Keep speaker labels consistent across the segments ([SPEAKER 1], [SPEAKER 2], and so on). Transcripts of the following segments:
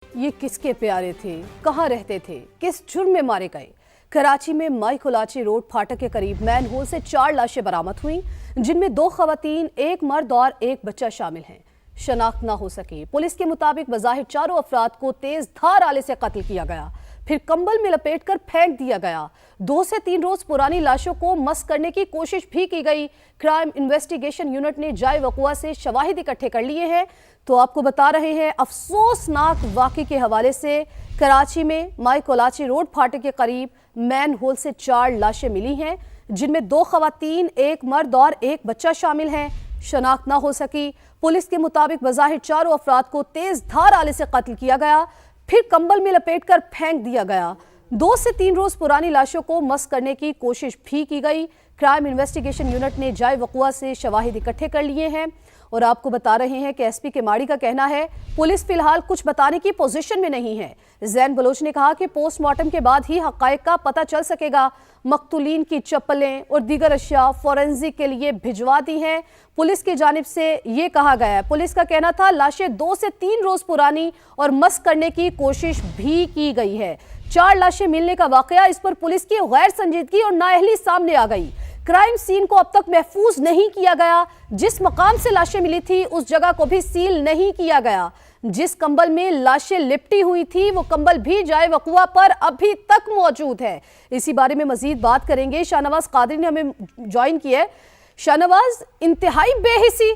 [SPEAKER 1] ये किसके प्यारे थे, कहाँ रहते थे, किस जुर्म में मारे गए? कराची में माई कोलाची रोड फाटक के करीब मैनहोल से 4 लाशें बरामद हुई, जिनमें 2 खवातीन, एक मर्द और एक बच्चा शामिल हैं। शनाख्त न हो सके। पुलिस के मुताबिक बज़ाहिर चारों अफराद को तेज धार आले से कत्ल किया गया, फिर कंबल में लपेटकर फेंक दिया गया। 2 से 3 रोज पुरानी लाशों को मस करने की कोशिश भी की गई। क्राइम इन्वेस्टिगेशन यूनिट ने जाए वक़ुआ से शवाहिद इकट्ठे कर लिए हैं। तो आपको बता रहे हैं अफसोसनाक वाक़े के हवाले से। कराची में माई कोलाची रोड फाटक के करीब मैन होल से 4 लाशें मिली हैं, जिनमें 2 खवातीन, एक मर्द और एक बच्चा शामिल हैं। शनाख्त न हो सकी। पुलिस के मुताबिक बज़ाहिर चारों अफराद को तेज धार आले से कत्ल किया गया, फिर कंबल में लपेटकर फेंक दिया गया। 2 से 3 रोज पुरानी लाशों को मस करने की कोशिश भी की गई। क्राइम इन्वेस्टिगेशन यूनिट ने जाए वक़ुआ से शवाहिद इकट्ठे कर लिए हैं। और आपको बता रहे हैं कि एसपी के माड़ी का कहना है पुलिस फिलहाल कुछ बताने की पोजीशन में नहीं है। जैन बलोच ने कहा कि पोस्टमार्टम के बाद ही हक़ाइक़ का पता चल सकेगा। मकतूलीन की चप्पलें और दीगर अशिया फोरेंसिक के लिए भिजवा दी हैं। पुलिस की जानिब से ये कहा गया है, पुलिस का कहना था लाशें 2 से 3 रोज पुरानी और मस करने की कोशिश भी की गई है। 4 लाशें मिलने का वाकया, इस पर पुलिस की गैर संजीदगी और नाअहली सामने आ गई। क्राइम सीन को अब तक महफूज नहीं किया गया। जिस मकाम से लाशें मिली थी उस जगह को भी सील नहीं किया गया। जिस कंबल में लाशें लिपटी हुई थी वो कंबल भी जाए वक़ुआ पर अभी तक मौजूद है। इसी बारे में मजीद बात करेंगे। शाहनवाज कादरी ने हमें ज्वाइन किया है। शाहनवाज, इंतहाई बेहिसी।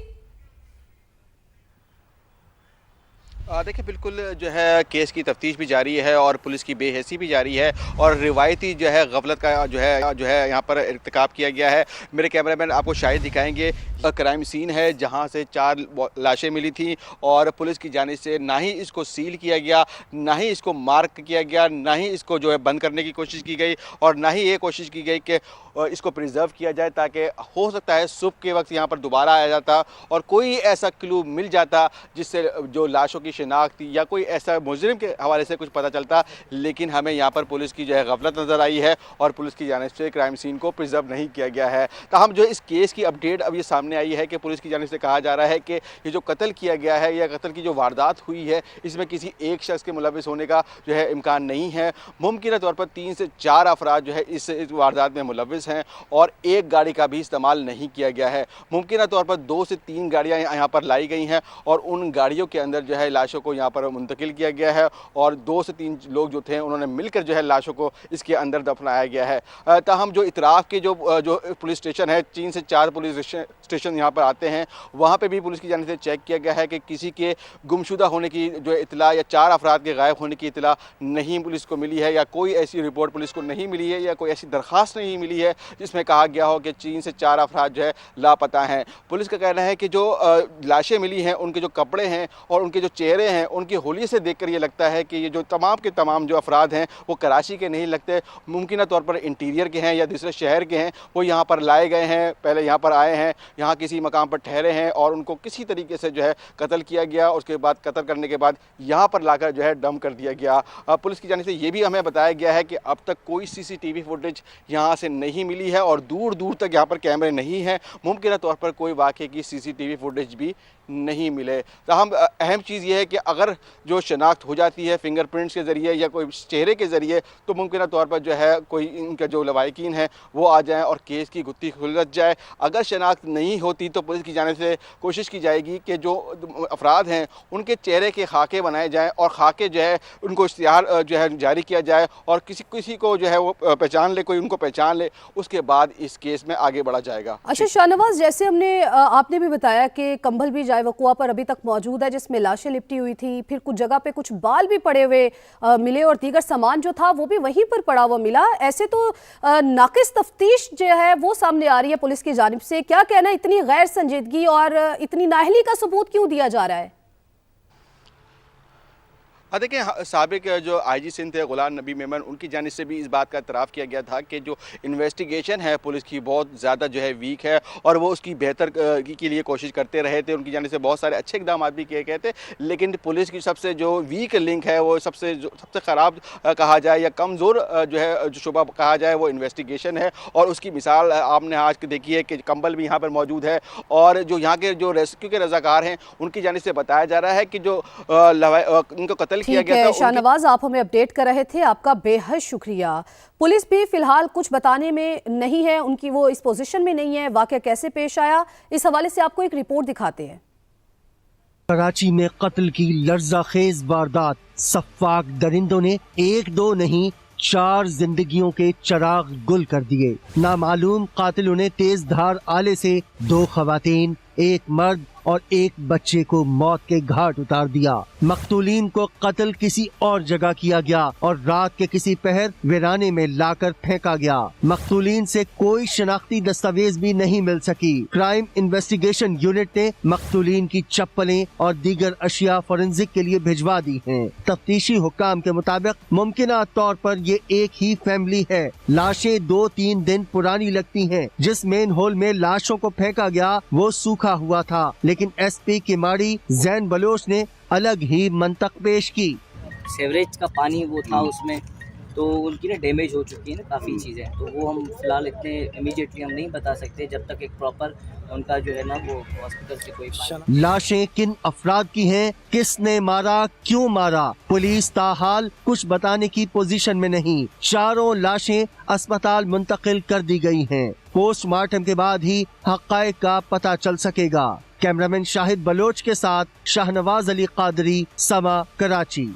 [SPEAKER 2] देखिए, बिल्कुल जो है केस की तफ्तीश भी जारी है और पुलिस की बेहसी भी जारी है और रिवायती जो है गफलत का जो है यहाँ पर इर्तिकाब किया गया है। मेरे कैमरामैन आपको शायद दिखाएंगे, क्राइम सीन है जहाँ से 4 लाशें मिली थी और पुलिस की जानिब से ना ही इसको सील किया गया, ना ही इसको मार्क किया गया, ना ही इसको जो है बंद करने की कोशिश की गई और ना ही ये कोशिश की गई कि इसको प्रिजर्व किया जाए, ताकि हो सकता है सुबह के वक्त यहाँ पर दोबारा आया जाता और कोई ऐसा क्लू मिल जाता जिससे जो लाशों की शिनाख्त या कोई ऐसा मुजरिम के हवाले से कुछ पता चलता। लेकिन हमें यहाँ पर पुलिस की जो है गफलत नज़र आई है और पुलिस की जानिब से क्राइम सीन को प्रिजर्व नहीं किया गया है। ताहम जो इस केस की अपडेट अब ये सामने आई है कि पुलिस की जानिब से कहा जा रहा है कि ये जो कत्ल किया गया है या कत्ल की जो वारदात हुई है इसमें किसी एक शख्स के मुलविस होने का जो है इम्कान नहीं है। मुमकिन तौर पर 3 से 4 अफराद जो है इस वारदात में मुलविस हैं और एक गाड़ी का भी इस्तेमाल नहीं किया गया है। मुमकिन तौर पर 2 से 3 गाड़ियाँ यहाँ पर लाई गई हैं और उन गाड़ियों के अंदर जो है लाशों को यहाँ पर मुंतकिल किया गया है और 2 से 3 लोग जो थे उन्होंने मिलकर जो है लाशों को इसके अंदर दफनाया गया है। ताहम जो इतराफ़ के जो पुलिस स्टेशन है, 3 से 4 पुलिस स्टेशन यहाँ पर आते हैं, वहाँ पे भी पुलिस की जानिब से चेक किया गया है कि किसी के गुमशुदा होने की जो इतला या 4 अफराद के गायब होने की इतला नहीं पुलिस को मिली है या कोई ऐसी रिपोर्ट पुलिस को नहीं मिली है या कोई ऐसी दरख्वास्त नहीं मिली है जिसमें कहा गया हो कि 3 से 4 अफराद जो है लापता हैं। पुलिस का कहना है कि जो लाशें मिली हैं उनके जो कपड़े हैं और उनके जो चेहरे हैं उनकी होली से देखकर ये लगता है कि ये जो तमाम के तमाम जो अफराद हैं वो कराची के नहीं लगते, मुमकिन तौर पर इंटीरियर के हैं या दूसरे शहर के हैं। वो यहाँ पर लाए गए हैं, पहले यहाँ पर आए हैं, यहाँ किसी मकाम पर ठहरे हैं और उनको किसी तरीके से जो है कत्ल किया गया। उसके बाद कत्ल करने के बाद यहाँ पर लाकर जो है डंप कर दिया गया। पुलिस की जानिब से ये भी हमें बताया गया है कि अब तक कोई CCTV फुटेज यहाँ से नहीं मिली है और दूर दूर तक यहाँ पर कैमरे नहीं हैं। मुमकिन तौर पर कोई वाक़े की CCTV फुटेज भी नहीं मिले। ताहम अहम चीज़ ये है कि अगर जो शनाख्त हो जाती है फिंगरप्रिंट्स के ज़रिए या कोई चेहरे के ज़रिए तो मुमकिन तौर पर जो है कोई इनका जो लवाहिकीन है वो आ जाएँ और केस की गुत्थी खुलझ जाए। अगर शनाख्त नहीं होती तो पुलिस की जानिब से कोशिश की जाएगी कि जो अफराद हैं उनके चेहरे के खाके बनाए जाएँ और खाके जो है उनको इश्तिहार जो है जारी किया जाए और किसी को जो है वो पहचान ले, कोई उनको पहचान ले, उसके बाद इस केस में आगे बढ़ा जाएगा।
[SPEAKER 1] अच्छा शाहनवाज, जैसे आपने भी बताया कि कंबल भी जाए वक़ुआ पर अभी तक मौजूद है जिसमें लाशें लिपटी हुई थी, फिर कुछ जगह पे कुछ बाल भी पड़े हुए मिले और दीगर सामान जो था वो भी वहीं पर पड़ा हुआ मिला। ऐसे तो नाकिस तफ्तीश जो है वो सामने आ रही है पुलिस की जानिब से। क्या कहना, इतनी गैर संजीदगी और इतनी नाअहली का सबूत क्यों दिया जा रहा है?
[SPEAKER 2] देखिए, साबिक जो IG सिंध थे गुलाम नबी मेमन, उनकी जानिब से भी इस बात का इतराफ़ किया गया था कि जो इन्वेस्टिगेशन है पुलिस की बहुत ज़्यादा जो है वीक है और वो उसकी बेहतर के लिए कोशिश करते रहे थे। उनकी जानिब से बहुत सारे अच्छे इक़दाम भी किए गए थे, लेकिन पुलिस की सबसे जो वीक लिंक है वो सबसे ख़राब कहा जाए या कमज़ोर जो है जो शुबा कहा जाए वो इन्वेस्टिगेशन है। और उसकी मिसाल आपने आज देखी है कि कंबल भी यहाँ पर मौजूद है और जो यहाँ के जो रेस्क्यू के रज़ाकार हैं उनकी जानिब से बताया जा रहा है कि जो उनको कत्ल किया
[SPEAKER 1] ठीक
[SPEAKER 2] गया
[SPEAKER 1] है
[SPEAKER 2] था।
[SPEAKER 1] शाहनवाज, आप हमें अपडेट कर रहे थे, आपका बेहद शुक्रिया। पुलिस भी फिलहाल कुछ बताने में नहीं है, उनकी वो इस पोजीशन में नहीं है। वाकया कैसे पेश आया, इस हवाले से आपको एक रिपोर्ट दिखाते हैं।
[SPEAKER 3] कराची में कत्ल की लर्ज़ाखेज वारदात, सफ़ाक दरिंदों ने एक दो नहीं 4 जिंदगियों के चिराग गुल कर दिए। नामालूम कातिलों ने तेज धार आले से 2 खवातीन, 1 मर्द और 1 बच्चे को मौत के घाट उतार दिया। मकतूलीन को कत्ल किसी और जगह किया गया और रात के किसी पहर वीराने में लाकर फेंका गया। मकतूलीन से कोई शनाख्ती दस्तावेज भी नहीं मिल सकी। क्राइम इन्वेस्टिगेशन यूनिट ने मकतूलीन की चप्पलें और दीगर अशिया फोरेंसिक के लिए भिजवा दी हैं। तफ्तीशी हुक्काम के मुताबिक मुमकिना तौर पर ये एक ही फैमिली है। लाशें 2-3 दिन पुरानी लगती हैं। जिस मेन होल में लाशों को फेंका गया वो सूखा हुआ था, लेकिन एसपी किमाड़ी जैन बलोच ने अलग ही मंतक पेश की।
[SPEAKER 4] सेवरेज का पानी वो था उसमें, तो उनकी ना डैमेज हो चुकी है ना काफ़ी चीज़ें, तो वो हम फिलहाल इतने इमीडिएटली हम नहीं बता सकते जब तक एक प्रॉपर उनका जो है ना वो हॉस्पिटल से कोई।
[SPEAKER 3] लाशें किन अफराद की हैं, किसने मारा, क्यों मारा, पुलिस ताहाल कुछ बताने की पोजीशन में नहीं। 4 लाशें अस्पताल मुंतकिल कर दी गई हैं। पोस्टमार्टम के बाद ही हक़ाइक़ का पता चल सकेगा। कैमरामैन शाहिद बलोच के साथ शाहनवाज अली कादरी, समा, कराची।